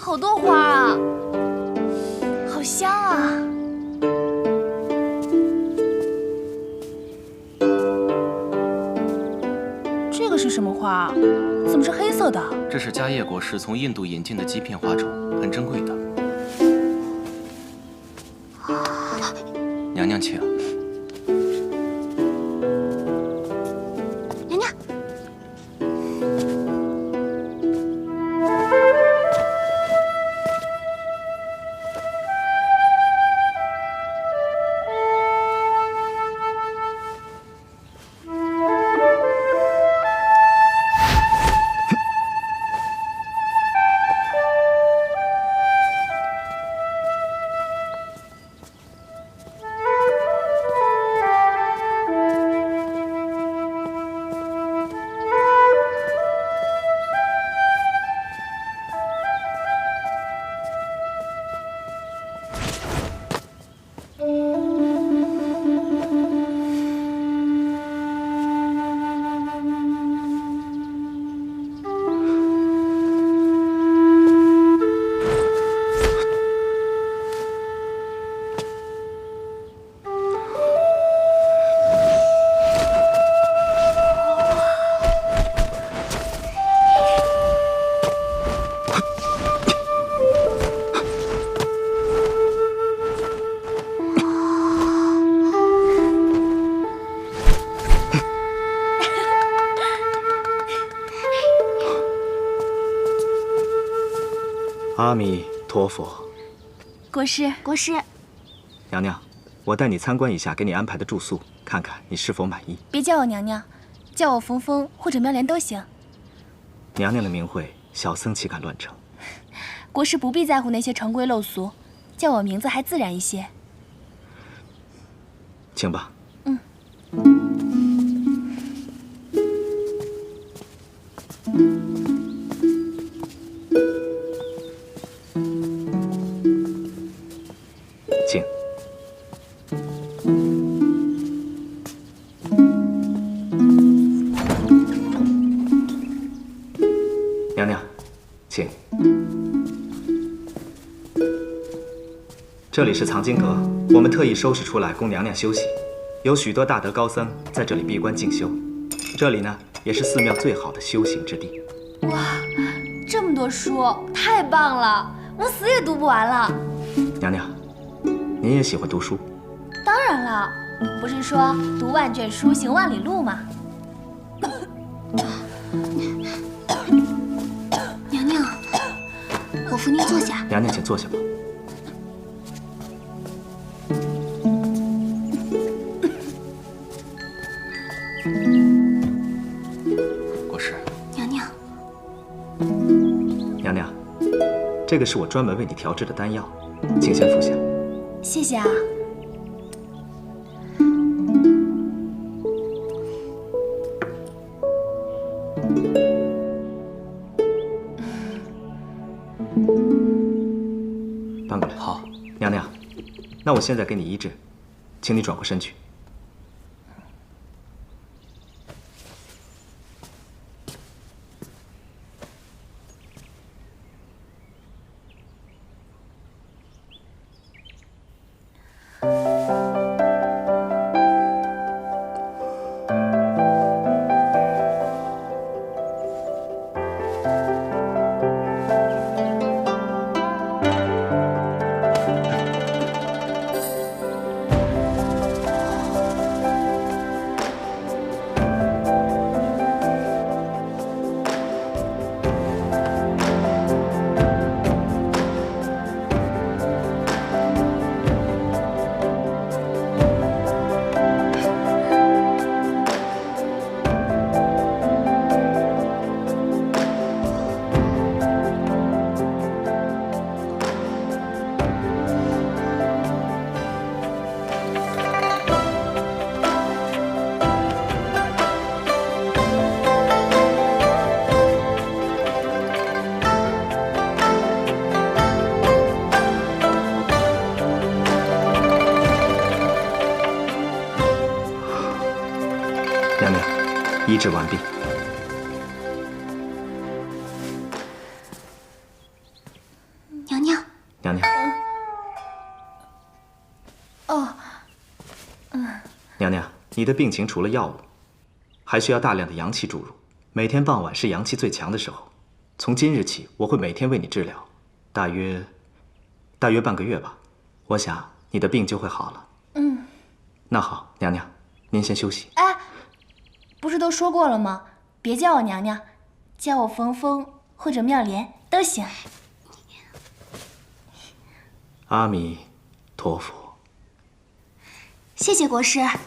好多花啊，好香啊！这个是什么花啊？怎么是黑色的？这是迦叶果实从印度引进的基片花种，很珍贵的。娘娘请。娘娘。 阿弥陀佛，国师，国师，娘娘，我带你参观一下给你安排的住宿，看看你是否满意。别叫我娘娘，叫我冯峰或者妙莲都行。娘娘的名讳，小僧岂敢乱称？国师不必在乎那些成规陋俗，叫我名字还自然一些。请吧。请。娘娘，请。这里是藏经阁，我们特意收拾出来供娘娘休息。有许多大德高僧在这里闭关静修。这里呢，也是寺庙最好的修行之地。哇，这么多书，太棒了！我死也读不完了。娘娘，您也喜欢读书？当然了，不是说读万卷书，行万里路吗？娘娘，我扶您坐下。娘娘，请坐下吧。国师，娘娘，娘娘，这个是我专门为你调制的丹药，请先服下。谢谢啊。搬过来。好，娘娘，那我现在给你医治，请你转过身去。娘娘，医治完毕。娘娘，娘娘。哦，娘娘，你的病情除了药物，还需要大量的阳气注入。每天傍晚是阳气最强的时候。从今日起，我会每天为你治疗，大约半个月吧。我想你的病就会好了。那好，娘娘，您先休息。哎，不是都说过了吗？别叫我娘娘，叫我冯峰或者妙莲都行。阿弥陀佛。谢谢国师。太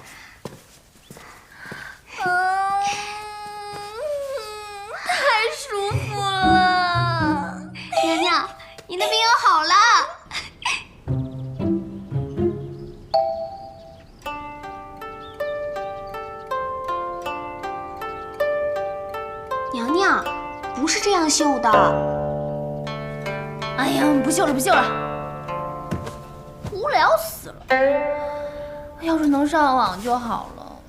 舒服了。娘娘，你的病又好了。娘娘，不是这样绣的。哎呀，不绣了，不绣了，无聊死了。要是能上网就好了。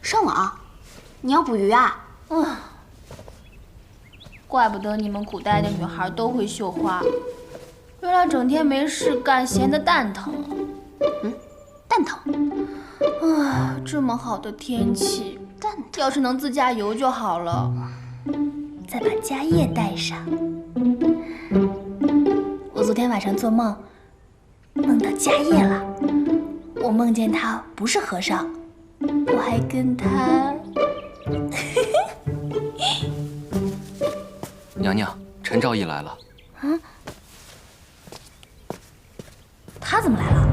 上网？你要捕鱼啊？怪不得你们古代的女孩都会绣花，原来整天没事干，闲得蛋疼啊。蛋疼？这么好的天气，蛋疼？要是能自驾游就好了。再把家业带上。我昨天晚上做梦，梦到家业了。我梦见他不是和尚，我还跟他……娘娘，陈昭义来了。他怎么来了？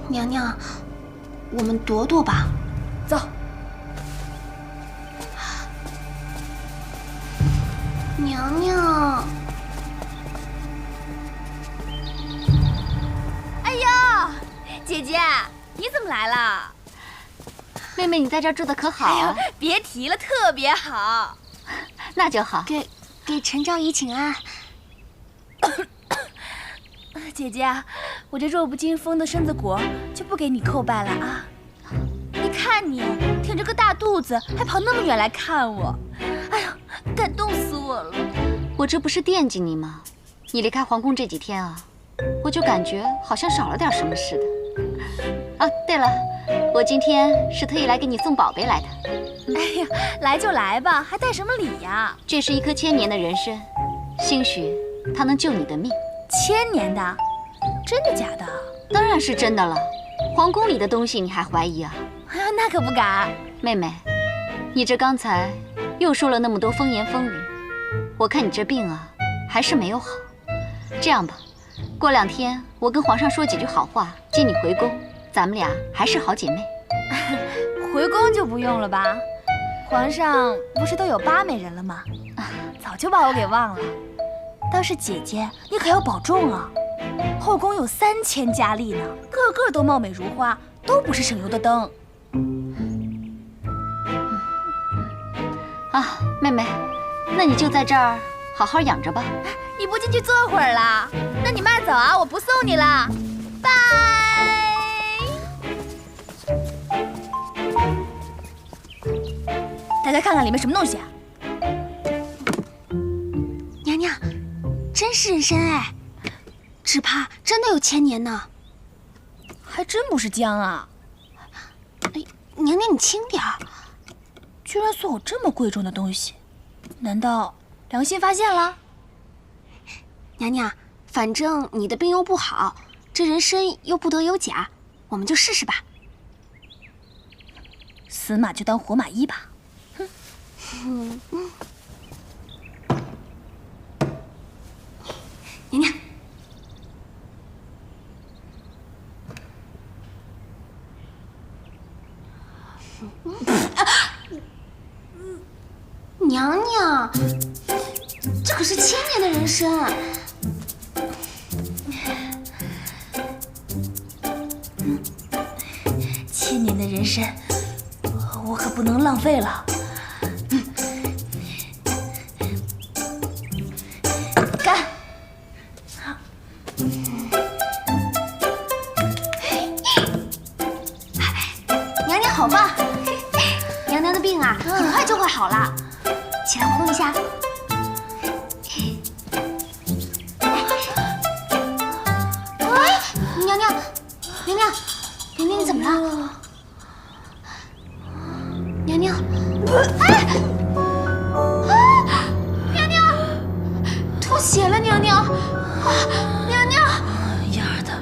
娘娘，我们躲躲吧。走。娘娘，哎呀，姐姐，你怎么来了？妹妹，你在这儿住的可好？哎呀，别提了，特别好。那就好。给陈昭仪请安。姐姐，我这弱不禁风的身子骨就不给你叩拜了啊！你看你挺着个大肚子，还跑那么远来看我，哎呀，感动死我了！我这不是惦记你吗？你离开皇宫这几天啊，我就感觉好像少了点什么似的。啊，对了，我今天是特意来给你送宝贝来的。哎呀，来就来吧，还带什么礼呀？这是一颗1000年的人参，兴许它能救你的命。1000年的？真的假的？当然是真的了。皇宫里的东西你还怀疑啊？哎呀，那可不敢。妹妹，你这刚才又说了那么多风言风语，我看你这病啊还是没有好。这样吧，过2天我跟皇上说几句好话，接你回宫，咱们俩还是好姐妹。回宫就不用了吧？皇上不是都有8美人了吗？早就把我给忘了。倒是姐姐，你可要保重啊！后宫有3000佳丽呢，个个都貌美如花，都不是省油的灯。啊，妹妹，那你就在这儿好好养着吧。你不进去坐会儿啦？那你慢走啊，我不送你了，拜。大家看看里面什么东西啊？娘娘，真是人参哎，只怕真的有1000年呢。还真不是姜啊！哎，娘娘你轻点儿。居然送我这么贵重的东西，难道良心发现了？娘娘，反正你的病又不好，这人参又不得有假，我们就试试吧。死马就当活马医吧。娘娘，娘娘，这可是1000年的人参。1000年的人参，我可不能浪费了。干！娘娘好棒！娘娘的病啊，很快就会好了。起来活动一下。血了，娘娘！娘娘！丫的，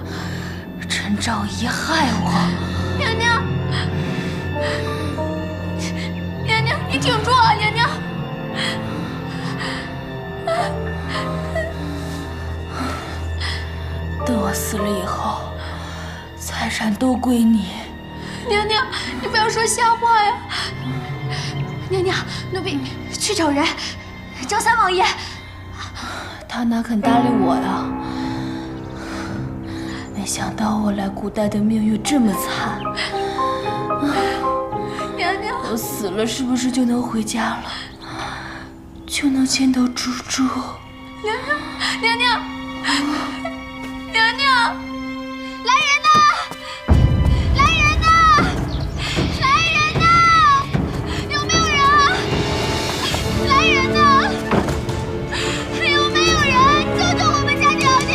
陈昭仪害我！娘娘！娘娘，你挺住啊，娘娘！等我死了以后，财产都归你。娘娘，你不要说瞎话呀！娘娘，奴婢去找人，找三王爷。他哪肯搭理我呀？没想到我来古代的命运这么惨。娘娘，我死了是不是就能回家了？就能见到猪猪？娘娘，娘娘，娘娘，来人呐！来人呐！来人呐！有没有人啊？来人呐！有没有人救救我们家娘娘？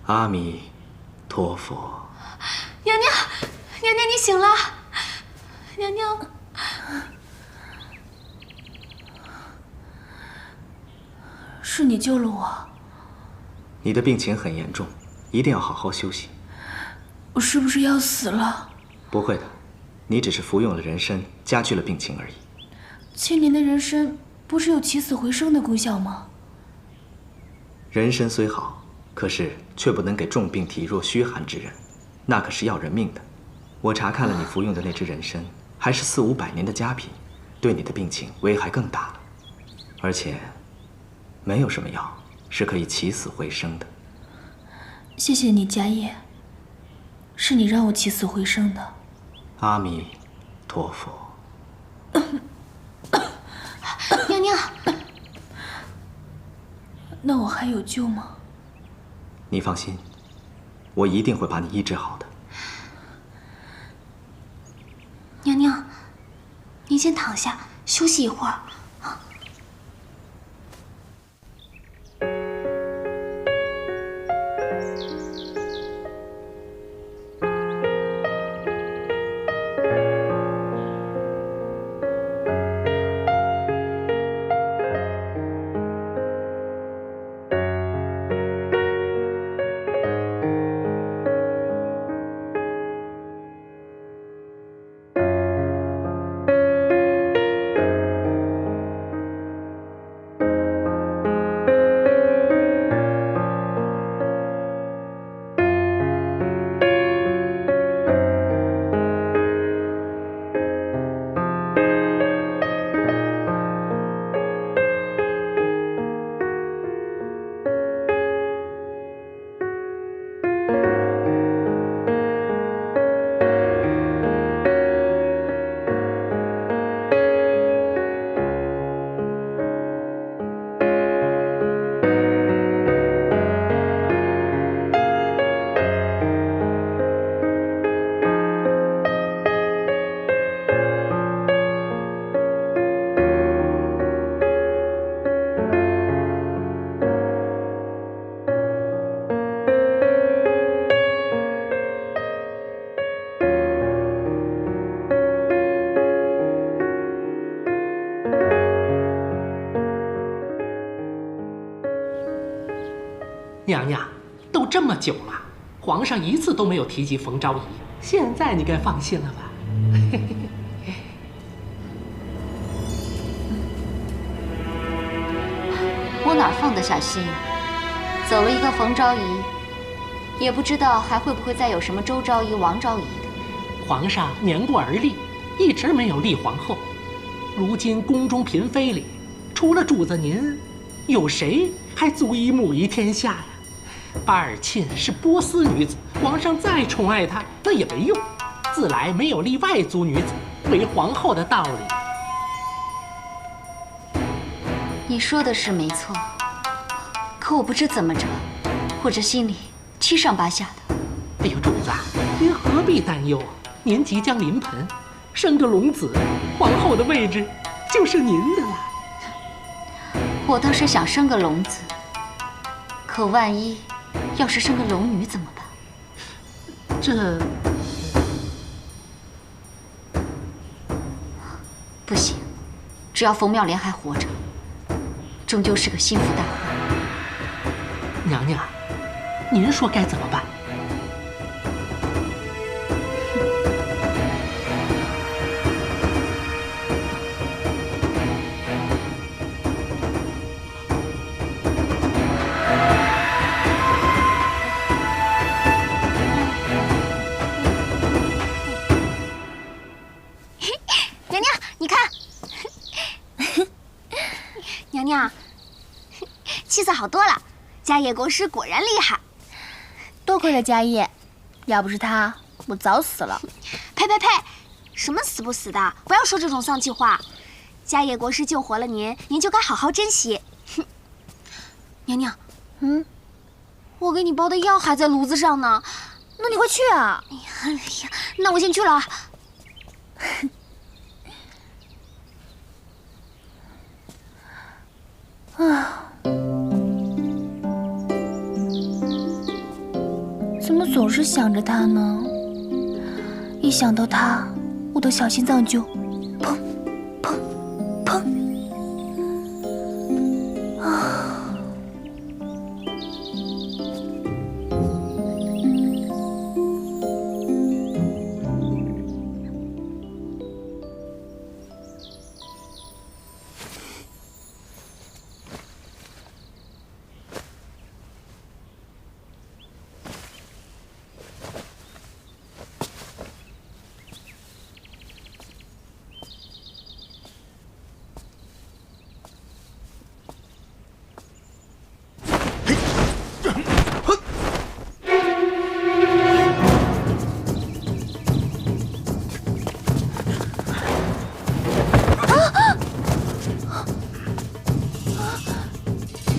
阿弥陀佛。娘娘，娘娘，你醒了。娘娘，是你救了我。你的病情很严重，一定要好好休息。我是不是要死了？不会的，你只是服用了人参，加剧了病情而已。千年的人参不是有起死回生的功效吗？人参虽好，可是却不能给重病体弱虚寒之人，那可是要人命的。我查看了你服用的那支人参，还是4、500年的佳品，对你的病情危害更大了。而且，没有什么药是可以起死回生的。谢谢你，家业。是你让我起死回生的。阿弥陀佛。娘娘，那我还有救吗？你放心，我一定会把你医治好的。娘娘，您先躺下休息一会儿。娘娘，都这么久了，皇上一次都没有提及冯昭仪，现在你该放心了吧？我哪放得下心啊？走了一个冯昭仪，也不知道还会不会再有什么周昭仪、王昭仪的。皇上年过而立，一直没有立皇后。如今宫中嫔妃里，除了主子您，有谁还足以母仪天下呀？巴尔沁是波斯女子，皇上再宠爱她，那也没用。自来没有立外族女子为皇后的道理。你说的是没错，可我不知怎么着，我这心里七上八下的。哎呦，主子，您何必担忧啊？您即将临盆，生个龙子，皇后的位置就是您的了。我倒是想生个龙子，可万一要是生个龙女怎么办？这不行，只要冯妙莲还活着，终究是个心腹大患。娘娘，您说该怎么办？娘娘，你看，娘娘，气色好多了。家业国师果然厉害，多亏了家业，要不是他，我早死了。呸呸呸！什么死不死的，不要说这种丧气话。家业国师救活了您，您就该好好珍惜。哼，娘娘，我给你包的药还在炉子上呢，那你快去啊！哎呀，那我先去了。怎么总是想着他呢？一想到他，我的小心脏就砰砰砰啊！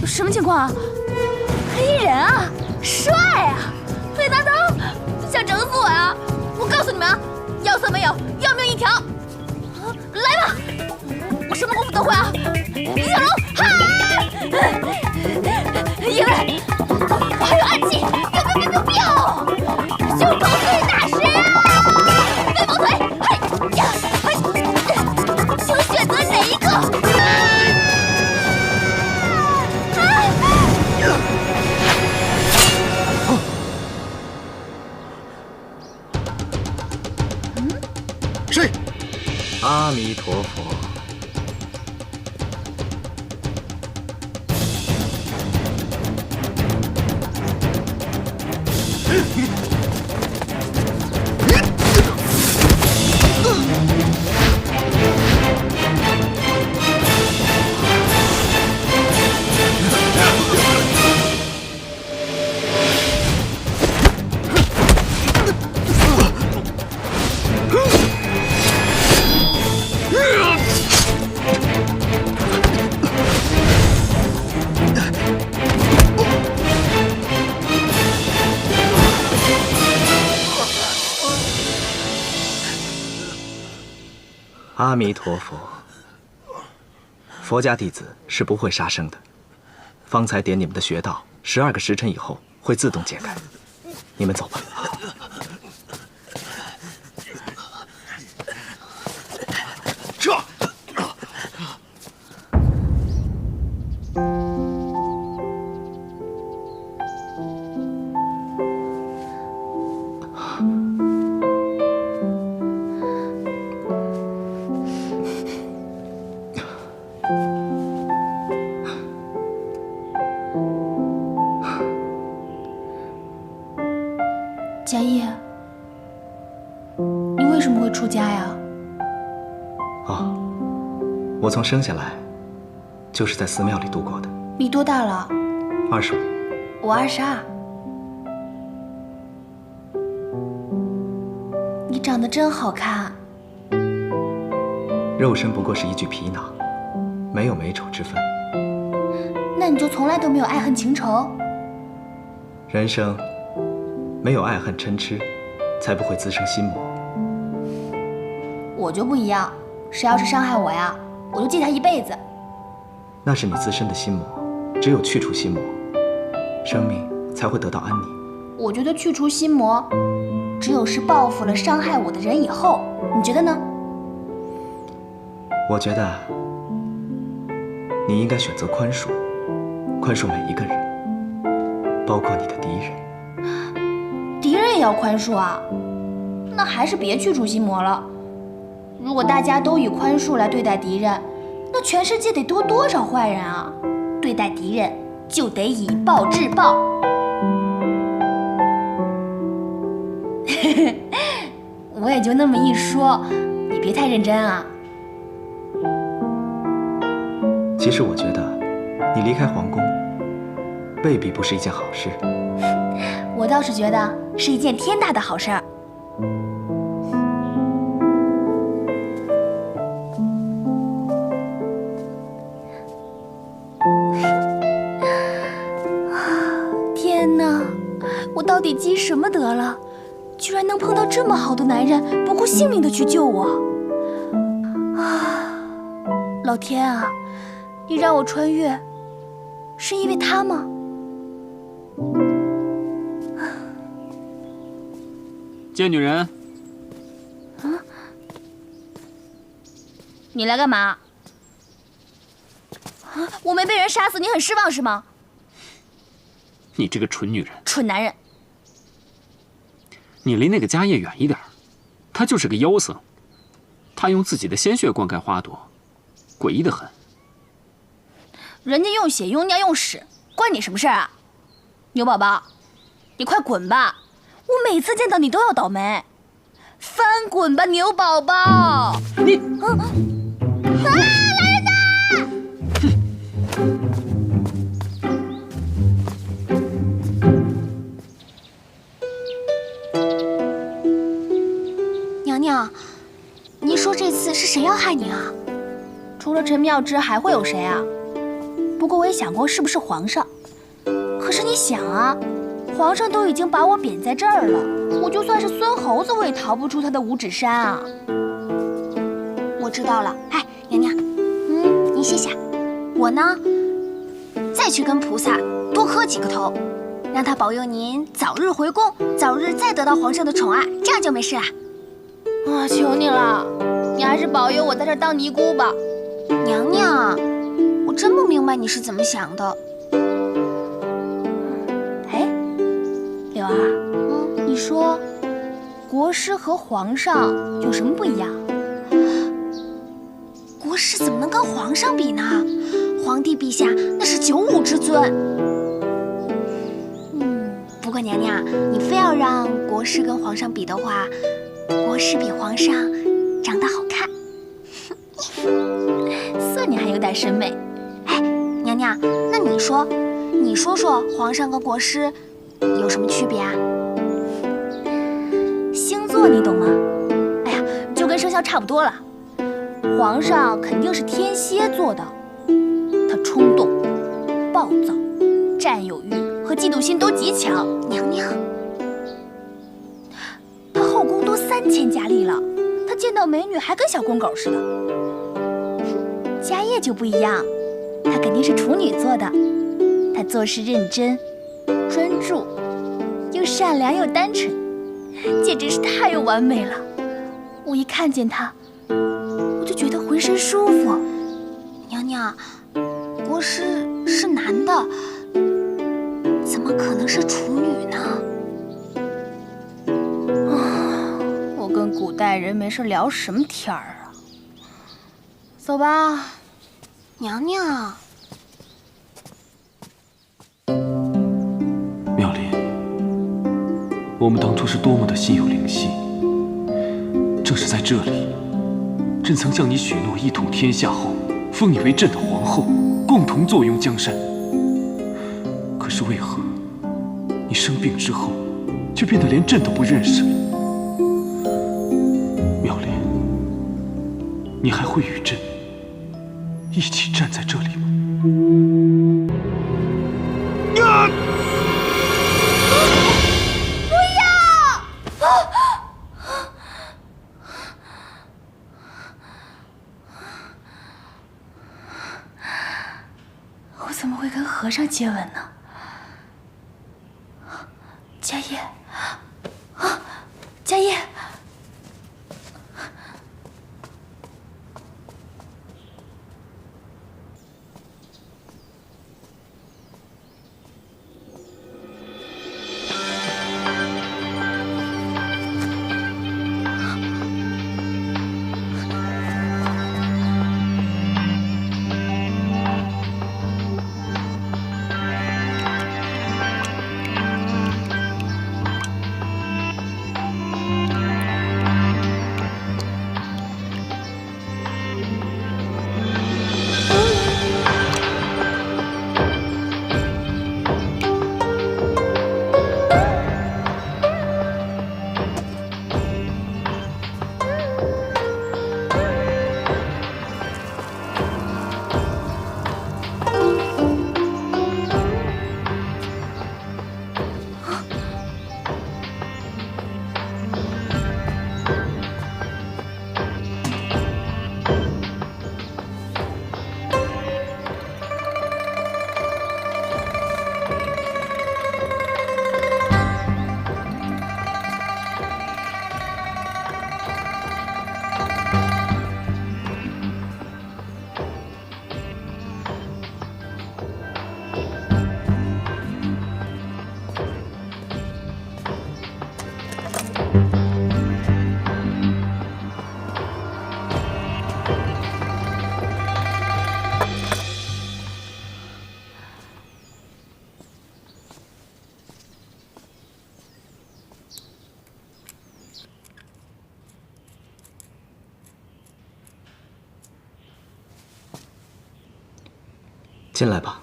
什么情况啊？黑人啊，帅啊，会拿刀，想整死我呀！我告诉你们啊，要色没有，要命一条！来吧，我什么功夫都会啊！李小龙，哈！因为我还有暗器，biu！就狗腿大师啊！飞毛腿，嘿呀，嘿，请选择哪一个？谁？阿弥陀佛。阿弥陀佛，佛家弟子是不会杀生的。方才点你们的穴道，12个时辰以后会自动解开。你们走吧。撤！家呀？哦，我从生下来就是在寺庙里度过的。你多大了25。我22。你长得真好看。肉身不过是一具皮囊，没有美丑之分。那你就从来都没有爱恨情仇？人生没有爱恨嗔痴，才不会滋生心魔。我就不一样，谁要是伤害我呀，我就记他一辈子。那是你自身的心魔，只有去除心魔，生命才会得到安宁。我觉得去除心魔，只有是报复了伤害我的人以后。你觉得呢？我觉得你应该选择宽恕，宽恕每一个人，包括你的敌人。敌人也要宽恕啊？那还是别去除心魔了。如果大家都以宽恕来对待敌人，那全世界得多多少坏人啊！对待敌人就得以暴制暴。我也就那么一说，你别太认真啊。其实我觉得，你离开皇宫，未必不是一件好事。我倒是觉得是一件天大的好事儿。天哪，我到底积什么德了？居然能碰到这么好的男人，不顾性命的去救我！啊，老天啊，你让我穿越，是因为他吗？见女人。你来干嘛？我没被人杀死，你很失望是吗？你这个蠢女人，蠢男人！你离那个家业远一点，他就是个妖僧，他用自己的鲜血灌溉花朵，诡异的很。人家用血用尿用屎，关你什么事儿啊？牛宝宝，你快滚吧！我每次见到你都要倒霉，翻滚吧，牛宝宝！你，来人呐！娘娘，你说这次是谁要害你啊？除了陈妙之，还会有谁啊？不过我也想过是不是皇上，可是你想啊，皇上都已经把我贬在这儿了，我就算是孙猴子，我也逃不出他的五指山啊！我知道了，哎，娘娘，你歇下，我呢，再去跟菩萨多磕几个头，让他保佑您早日回宫，早日再得到皇上的宠爱，这样就没事了。啊，求你了，你还是保佑我在这儿当尼姑吧。娘娘，我真不明白你是怎么想的。哎，柳儿，你说国师和皇上有什么不一样？国师怎么能跟皇上比呢？皇帝陛下那是95之尊。不过娘娘，你非要让国师跟皇上比的话，国师比皇上长得好看。算你还有点审美。哎，娘娘，那你说说皇上跟国师有什么区别啊？星座你懂吗？哎呀，就跟生肖差不多了。皇上肯定是天蝎座的，他冲动、暴躁、占有欲和嫉妒心都极强。娘娘，他后宫都3000佳丽了，他见到美女还跟小公狗似的。家业就不一样，他肯定是处女座的，他做事认真、专注，又善良又单纯，简直是太完美了。我一看见他，我就觉得浑身舒服。娘娘，国师是男的，怎么可能是处女呢？我跟古代人没事聊什么天儿啊？走吧，娘娘。妙龄，我们当初是多么的心有灵犀，正是在这里，朕曾向你许诺一统天下后，封你为朕的皇后，共同坐拥江山。可是为何你生病之后，却变得连朕都不认识了？妙莲，你还会与朕一起站在这里吗？我怎么会跟和尚接吻呢？迦叶，啊，迦叶！进来吧。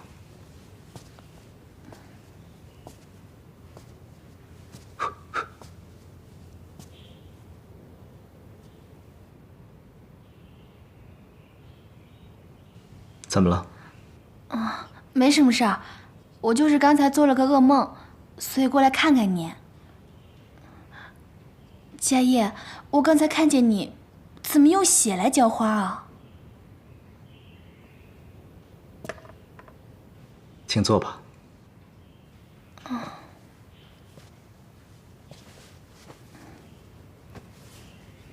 怎么了？没什么事儿，我就是刚才做了个噩梦，所以过来看看你。迦叶，我刚才看见你，怎么用血来浇花啊？请坐吧。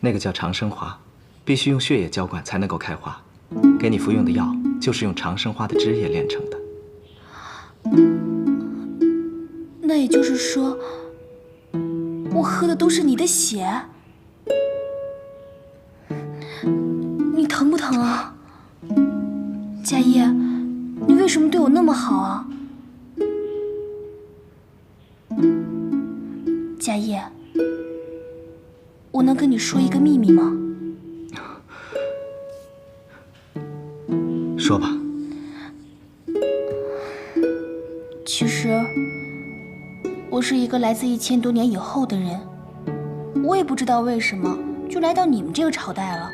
那个叫长生花，必须用血液浇灌才能够开花。给你服用的药就是用长生花的汁液炼成的。那也就是说，我喝的都是你的血？你疼不疼啊？迦叶，你为什么对我那么好啊？迦叶，我能跟你说一个秘密吗？说吧。其实，我是一个来自1000多年以后的人，我也不知道为什么就来到你们这个朝代了。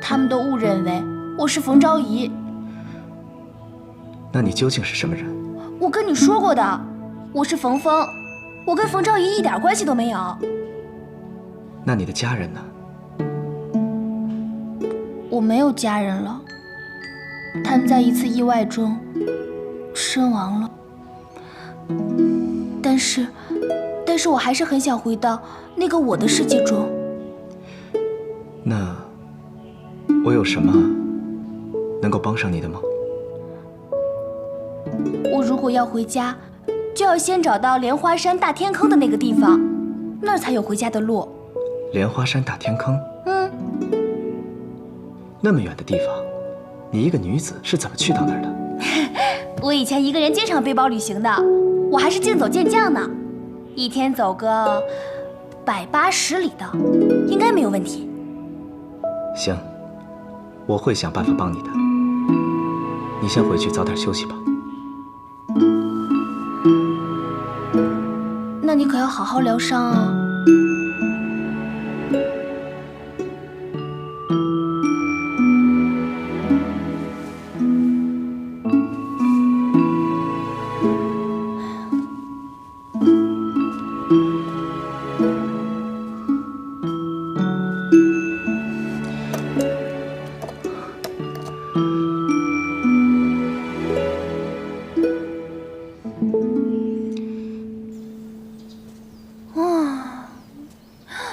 他们都误认为我是冯昭仪。那你究竟是什么人？我跟你说过的，我是冯峰，我跟冯昭仪一点关系都没有。那你的家人呢？我没有家人了，他们在一次意外中身亡了。但是我还是很想回到那个我的世界中。那我有什么能够帮上你的吗？我如果要回家，就要先找到莲花山大天坑的那个地方，那儿才有回家的路。莲花山大天坑？那么远的地方，你一个女子是怎么去到那儿的？我以前一个人经常背包旅行的，我还是竞走健将呢，一天走个180里的，应该没有问题。行，我会想办法帮你的。你先回去早点休息吧。那你可要好好疗伤啊。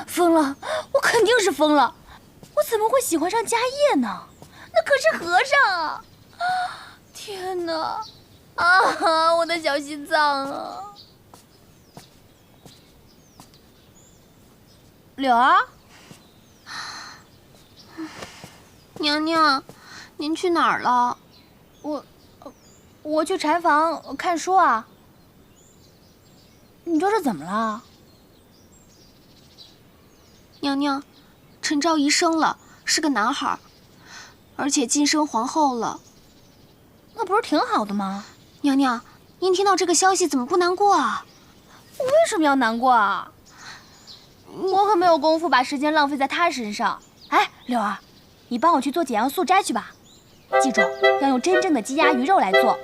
疯了！我肯定是疯了！我怎么会喜欢上迦叶呢？那可是和尚啊！天哪！啊，我的小心脏啊！柳儿，娘娘，您去哪儿了？我去禅房看书啊。你这是怎么了？娘娘，陈昭仪生了，是个男孩，而且晋升皇后了。那不是挺好的吗？娘娘，您听到这个消息怎么不难过啊？我为什么要难过啊？我可没有功夫把时间浪费在他身上。哎，柳儿，你帮我去做解阳素斋去吧。记住，要用真正的鸡鸭鱼肉来做，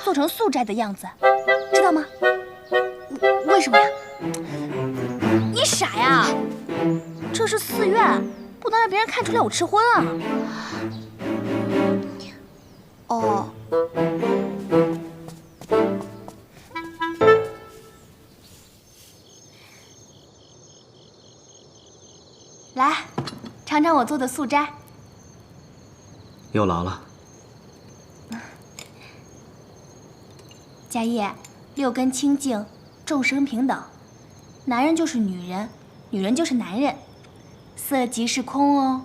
做成素斋的样子，知道吗？为什么呀？你傻呀！这是寺院，不能让别人看出来我吃荤啊。哦。来，尝尝我做的素斋。又劳了。迦叶，六根清净，众生平等。男人就是女人，女人就是男人，色即是空哦。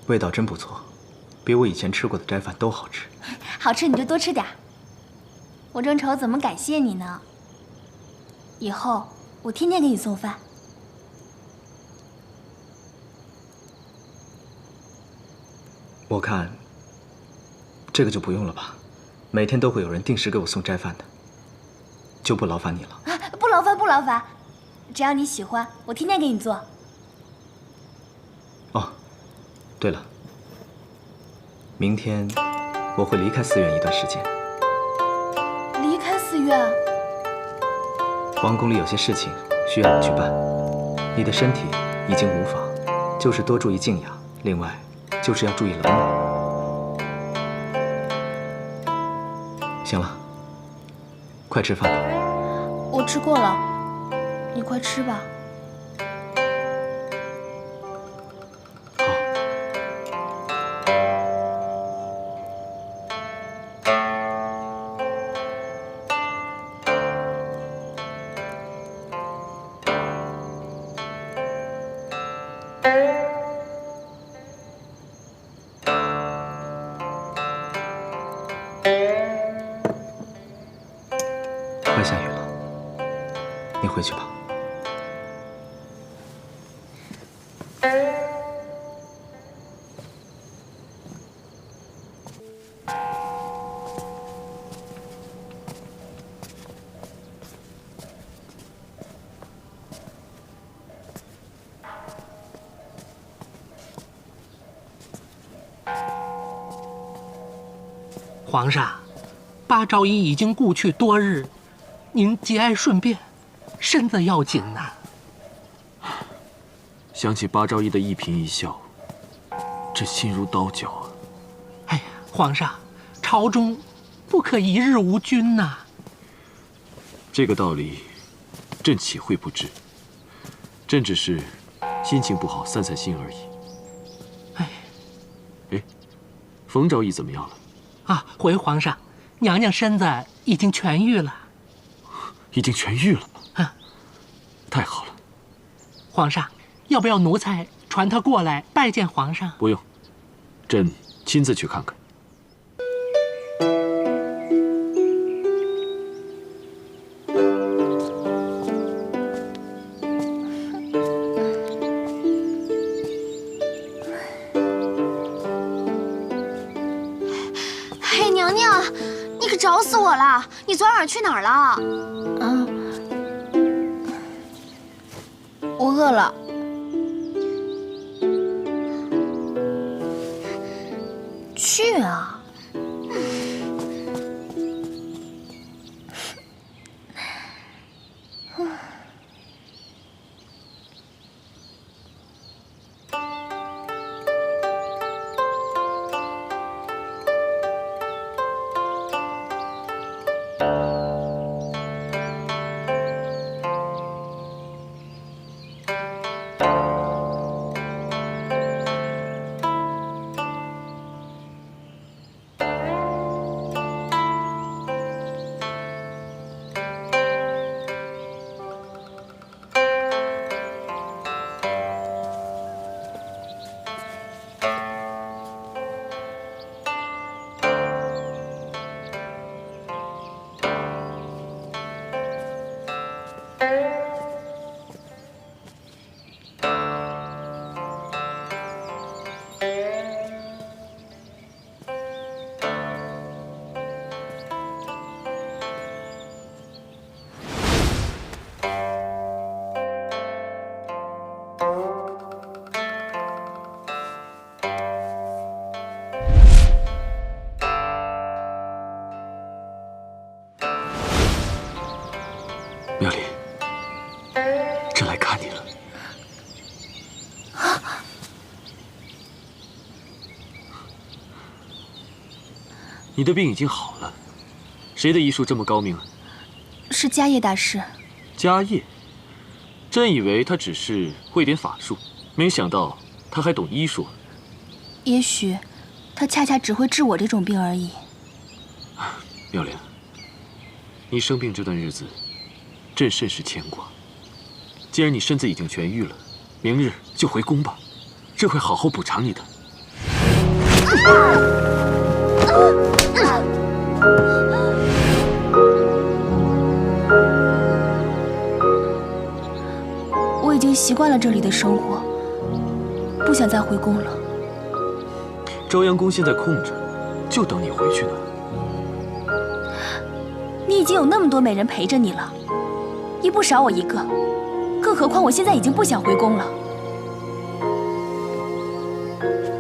味道真不错，比我以前吃过的斋饭都好吃。好吃你就多吃点。我正愁怎么感谢你呢。以后我天天给你送饭。我看这个就不用了吧，每天都会有人定时给我送斋饭的，就不劳烦你了。啊，不劳烦不劳烦，只要你喜欢，我天天给你做。哦，对了，明天我会离开寺院一段时间。离开寺院？皇宫里有些事情需要我去办，你的身体已经无妨，就是多注意静养，另外就是要注意冷暖。行了，快吃饭吧。我吃过了，你快吃吧。快下雨了，你回去吧。皇上，八昭仪已经故去多日，您节哀顺变，身子要紧呐。想起八昭仪的一颦一笑，这心如刀绞啊！哎呀，皇上，朝中不可一日无君呐。这个道理，朕岂会不知？朕只是心情不好，散散心而已。哎，冯昭仪怎么样了？啊，回皇上，娘娘身子已经痊愈了。已经痊愈了？啊，太好了。皇上，要不要奴才传她过来拜见皇上？不用，朕亲自去看看。了，你昨晚去哪儿了？我饿了。去啊！妙丽，朕来看你了。你的病已经好了，谁的医术这么高明啊？是迦叶大师。迦叶，朕以为他只是会点法术，没想到他还懂医术。也许，他恰恰只会治我这种病而已。妙莲，你生病这段日子，朕甚是牵挂。既然你身子已经痊愈了，明日就回宫吧，朕会好好补偿你的。我已经习惯了这里的生活，不想再回宫了。朝阳宫现在空着，就等你回去呢。你已经有那么多美人陪着你了，你不少我一个，更何况我现在已经不想回宫了。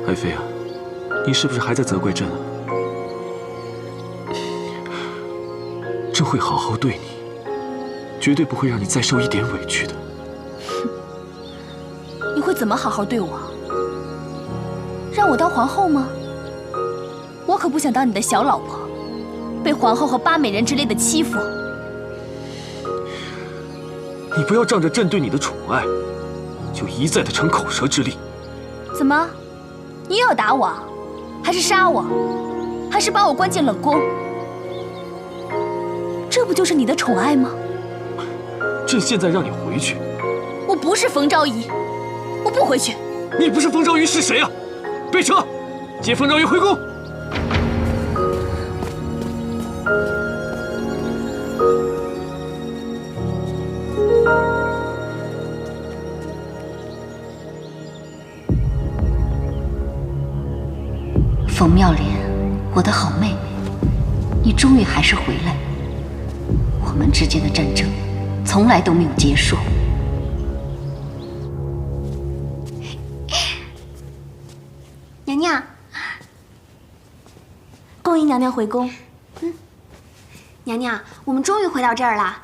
爱妃啊，你是不是还在责怪朕啊？朕会好好对你，绝对不会让你再受一点委屈的。你会怎么好好对我？让我当皇后吗？我可不想当你的小老婆，被皇后和八美人之类的欺负。你不要仗着朕对你的宠爱，就一再的逞口舌之力。怎么，你又要打我，还是杀我，还是把我关进冷宫？这不就是你的宠爱吗？朕现在让你回去。我不是冯昭仪，我不回去。你不是冯昭仪是谁啊？备车，接冯昭仪回宫。冯妙莲，我的好妹妹，你终于还是回来了。我们之间的战争从来都没有结束。娘娘，恭迎娘娘回宫。娘娘，我们终于回到这儿了。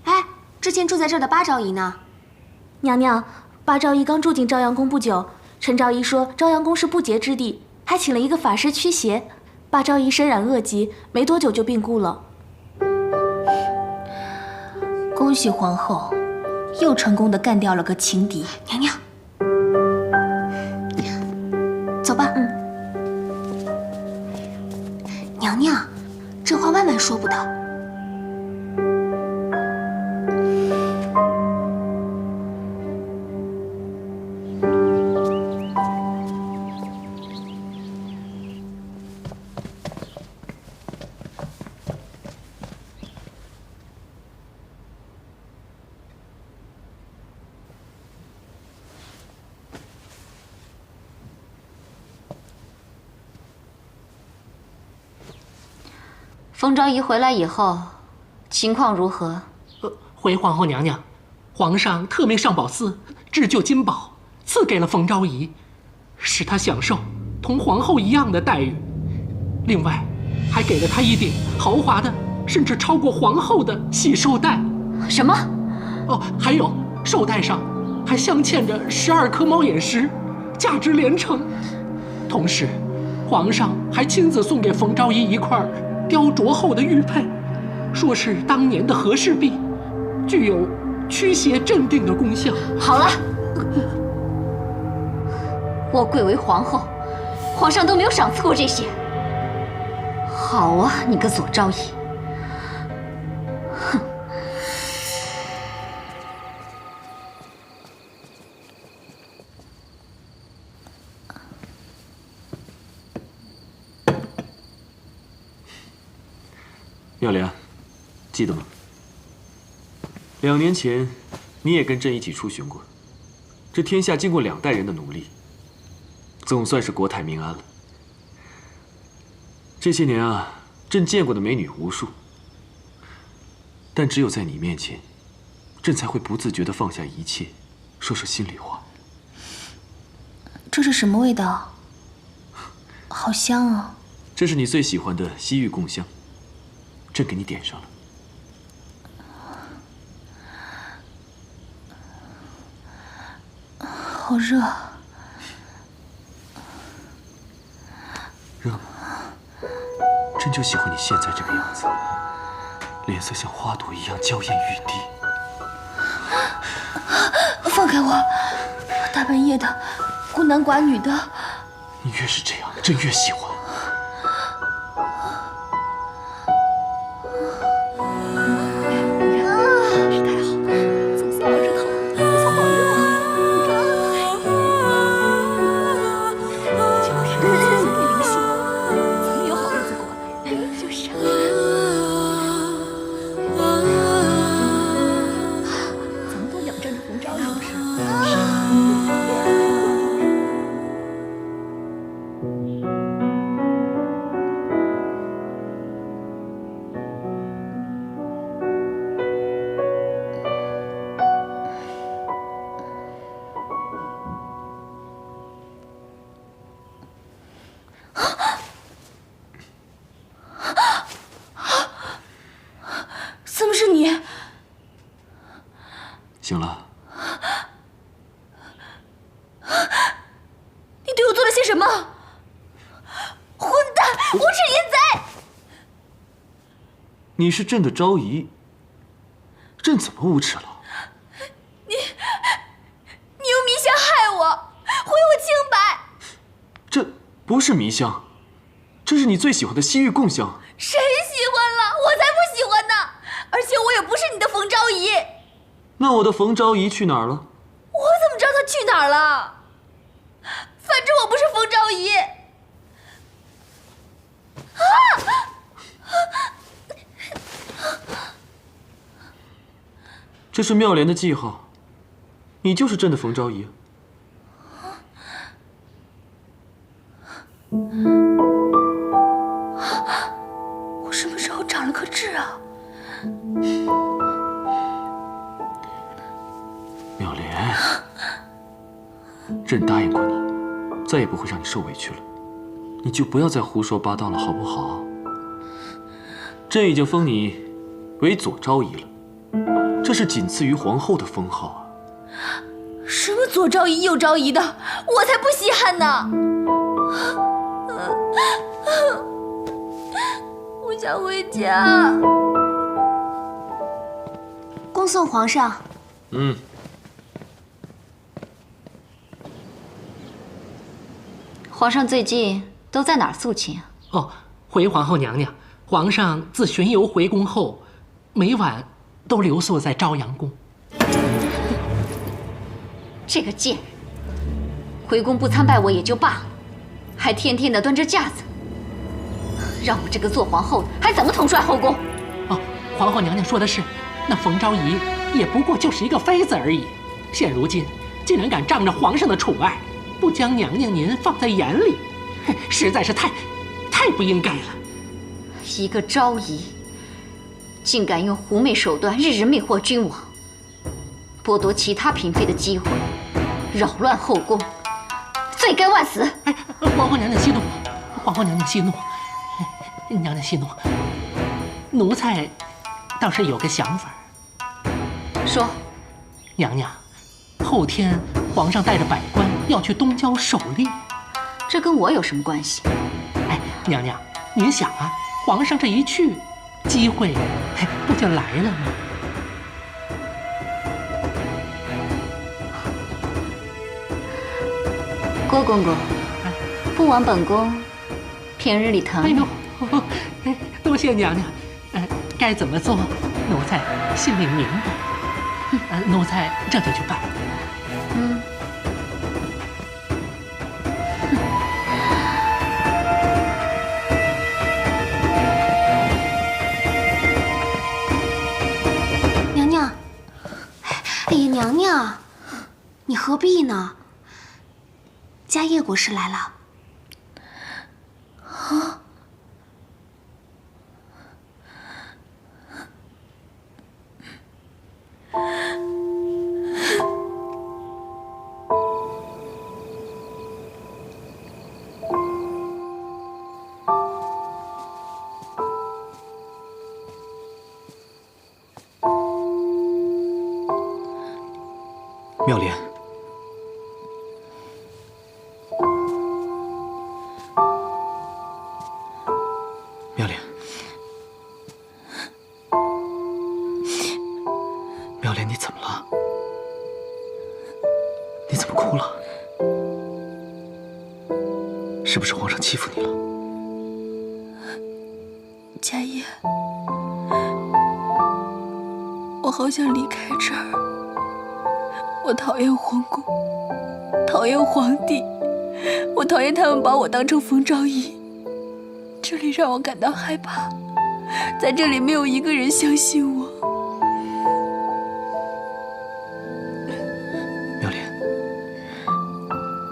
哎，之前住在这儿的八昭仪呢？娘娘，八昭仪刚住进朝阳宫不久，陈昭仪说朝阳宫是不洁之地，还请了一个法师驱邪。八昭仪身染恶疾，没多久就病故了。恭喜皇后，又成功的干掉了个情敌。娘娘，走吧。娘娘，这话万万说不得。冯昭仪回来以后，情况如何？回皇后娘娘，皇上特命上宝寺制就金宝，赐给了冯昭仪，使她享受同皇后一样的待遇。另外，还给了她一顶豪华的，甚至超过皇后的喜寿带。什么？哦，还有寿带上还镶嵌着12颗猫眼石，价值连城。同时，皇上还亲自送给冯昭仪一块雕琢后的玉佩，说是当年的和氏璧，具有驱邪镇定的功效。好了，我贵为皇后，皇上都没有赏赐过这些。好啊，你个左昭仪！哼！妙莲，记得吗？2年前，你也跟朕一起出巡过。这天下经过2代人的努力，总算是国泰民安了。这些年啊，朕见过的美女无数，但只有在你面前，朕才会不自觉地放下一切，说说心里话。这是什么味道？好香啊！这是你最喜欢的西域贡香，朕给你点上了。好热。热吗？朕就喜欢你现在这个样子，脸色像花朵一样娇艳欲滴。放开我！大半夜的，孤男寡女的。你越是这样，朕越喜欢。怎么是你？醒了。你对我做了些什么？混蛋，无耻淫贼！你是朕的昭仪，朕怎么无耻了？你用迷香害我，毁我清白。这不是迷香，这是你最喜欢的西域贡香。谁喜欢了？我才不喜欢呢！而且我也不是你的冯昭仪。那我的冯昭仪去哪儿了？我怎么知道她去哪儿了？反正我不是冯昭仪。这是妙莲的记号，你就是朕的冯昭仪。我什么时候长了颗痣啊？妙莲，朕答应过你，再也不会让你受委屈了，你就不要再胡说八道了，好不好？朕已经封你为左昭仪了，这是仅次于皇后的封号啊。什么左昭仪右昭仪的，我才不稀罕呢！我想回家。恭送皇上。皇上最近都在哪儿肃亲啊？哦，回皇后娘娘，皇上自巡游回宫后，每晚都留宿在朝阳宫。这个贱人，回宫不参拜我也就罢了，还天天的端着架子，让我这个做皇后的还怎么统帅后宫？哦，皇后娘娘说的是，那冯昭仪也不过就是一个妃子而已，现如今竟然敢仗着皇上的宠爱，不将娘娘您放在眼里，实在是太不应该了。一个昭仪，竟敢用狐媚手段日日魅惑君王，剥夺其他嫔妃的机会，扰乱后宫，罪该万死！哎，皇后娘娘息怒，皇后娘娘息怒，娘娘息怒。奴才倒是有个想法。说，娘娘，后天皇上带着百官要去东郊狩猎，这跟我有什么关系？哎，娘娘，您想啊，皇上这一去，机会不就来了吗？郭公公，不枉本宫平日里疼你。哎呦，多谢娘娘。该怎么做，奴才心里明白。奴才这就去办。娘娘，哎呀，娘娘，你何必呢？家业国师来了。啊！妙莲，妙莲，妙莲，你怎么了？你怎么哭了？是不是皇上欺负你了？家业，我好想离开这儿。我讨厌皇宫，讨厌皇帝，我讨厌他们把我当成冯昭仪。这里让我感到害怕，在这里没有一个人相信我。妙莲，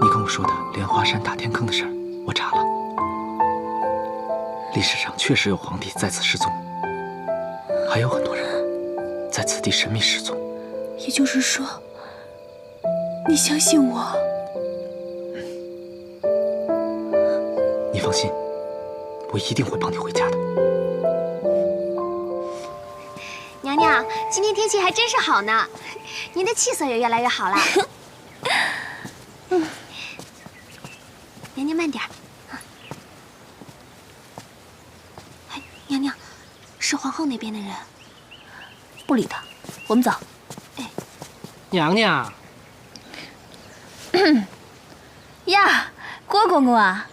你跟我说的莲花山打天坑的事儿，我查了，历史上确实有皇帝在此失踪，还有很多人在此地神秘失踪。也就是说，你相信我？你放心，我一定会帮你回家的。娘娘，今天天气还真是好呢，您的气色也越来越好了。娘娘慢点儿。哎，娘娘，是皇后那边的人。不理他，我们走。哎，娘娘。呀，郭公公啊，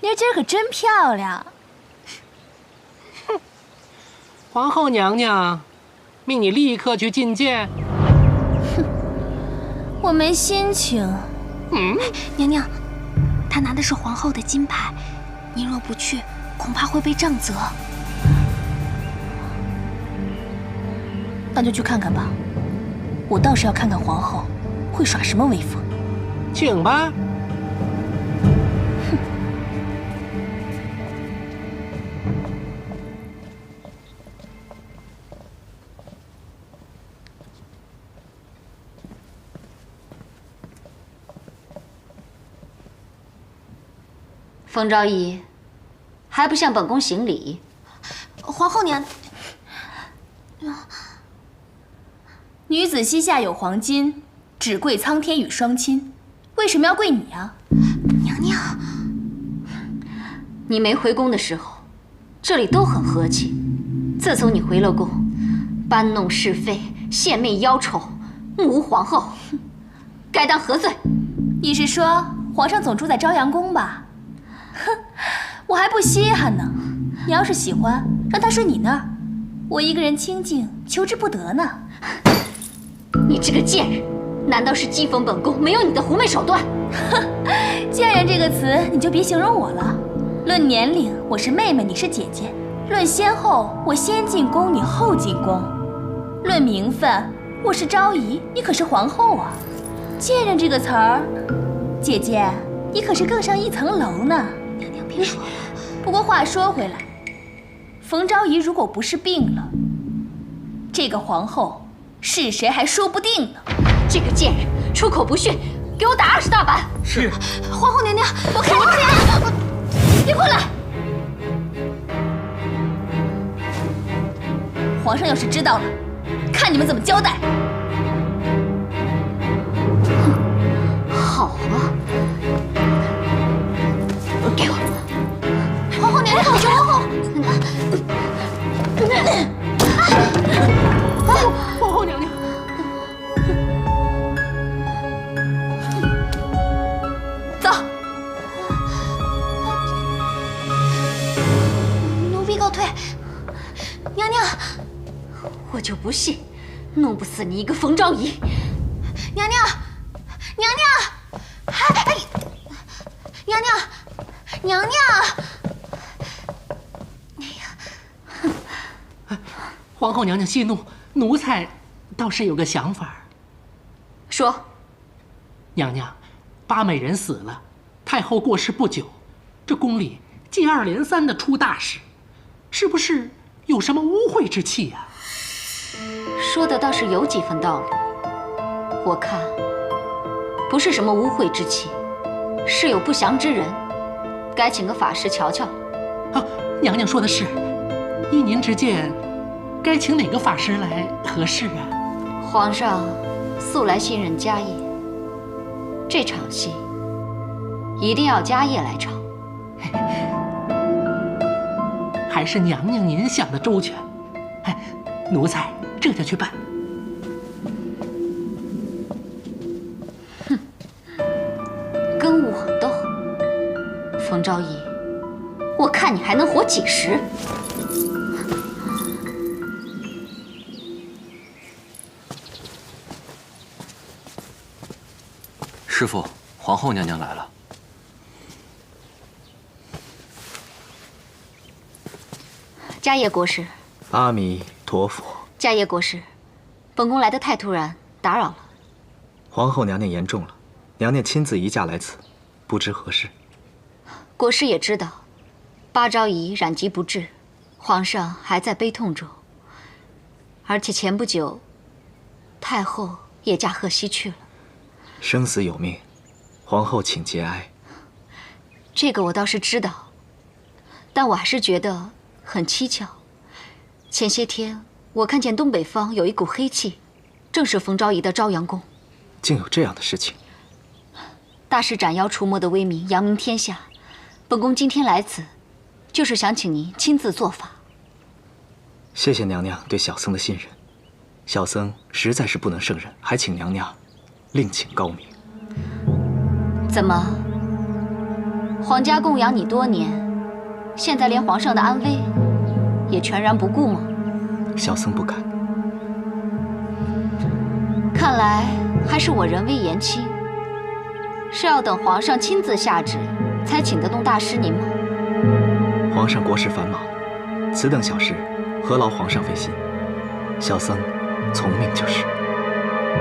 妮儿今儿可真漂亮。皇后娘娘，命你立刻去觐见。哼，我没心情。娘娘，他拿的是皇后的金牌，您若不去，恐怕会被杖责。那就去看看吧，我倒是要看看皇后会耍什么威风。请吧。冯昭仪，还不向本宫行礼？皇后娘，女子膝下有黄金，只跪苍天与双亲。为什么要跪你啊？娘娘，你没回宫的时候，这里都很和气。自从你回了宫，搬弄是非、献媚妖丑、目无皇后，该当何罪？你是说皇上总住在朝阳宫吧？哼，我还不稀罕呢。你要是喜欢，让他睡你那儿，我一个人清静，求之不得呢。你这个贱人，难道是讥讽本宫没有你的狐媚手段？哼，贱人这个词你就别形容我了。论年龄，我是妹妹，你是姐姐；论先后，我先进宫，你后进宫；论名分，我是昭仪，你可是皇后啊。贱人这个词儿，姐姐，你可是更上一层楼呢。娘娘别说了。不过话说回来，冯昭仪如果不是病了，这个皇后是谁还说不定呢。这个贱人出口不逊，给我打20大板！是。皇后娘娘，我看不见，别过来！皇上要是知道了，看你们怎么交代。好啊，给我！皇后娘娘，皇后！皇后娘娘，走。奴婢告退。娘娘，我就不信弄不死你一个冯昭仪。娘娘，娘娘，哎，娘娘，娘娘。皇后娘娘息怒，奴才倒是有个想法。说。娘娘，八美人死了，太后过世不久，这宫里接二连三的出大事，是不是有什么污秽之气呀？说的倒是有几分道理。我看不是什么污秽之气，是有不祥之人，该请个法师瞧瞧。啊，娘娘说的是，依您之见，该请哪个法师来合适啊？皇上素来信任家业，这场戏一定要家业来唱。还是娘娘您想的周全，哎，奴才这就去办。哼，跟我斗，冯昭仪，我看你还能活几时？师父，皇后娘娘来了。迦叶国师。阿弥陀佛。迦叶国师，本宫来得太突然，打扰了。皇后娘娘言重了，娘娘亲自移驾来此，不知何事。国师也知道，八昭仪染疾不治，皇上还在悲痛中。而且前不久，太后也驾鹤西去了。生死有命，皇后请节哀。这个我倒是知道，但我还是觉得很蹊跷。前些天我看见东北方有一股黑气，正是冯昭仪的朝阳宫。竟有这样的事情！大师斩妖除魔的威名扬名天下，本宫今天来此，就是想请您亲自做法。谢谢娘娘对小僧的信任，小僧实在是不能胜任，还请娘娘另请高明。怎么，皇家供养你多年，现在连皇上的安危也全然不顾吗？小僧不敢。看来还是我人微言轻，是要等皇上亲自下旨才请得动大师您吗？皇上国事繁忙，此等小事何劳皇上费心？小僧从命就是。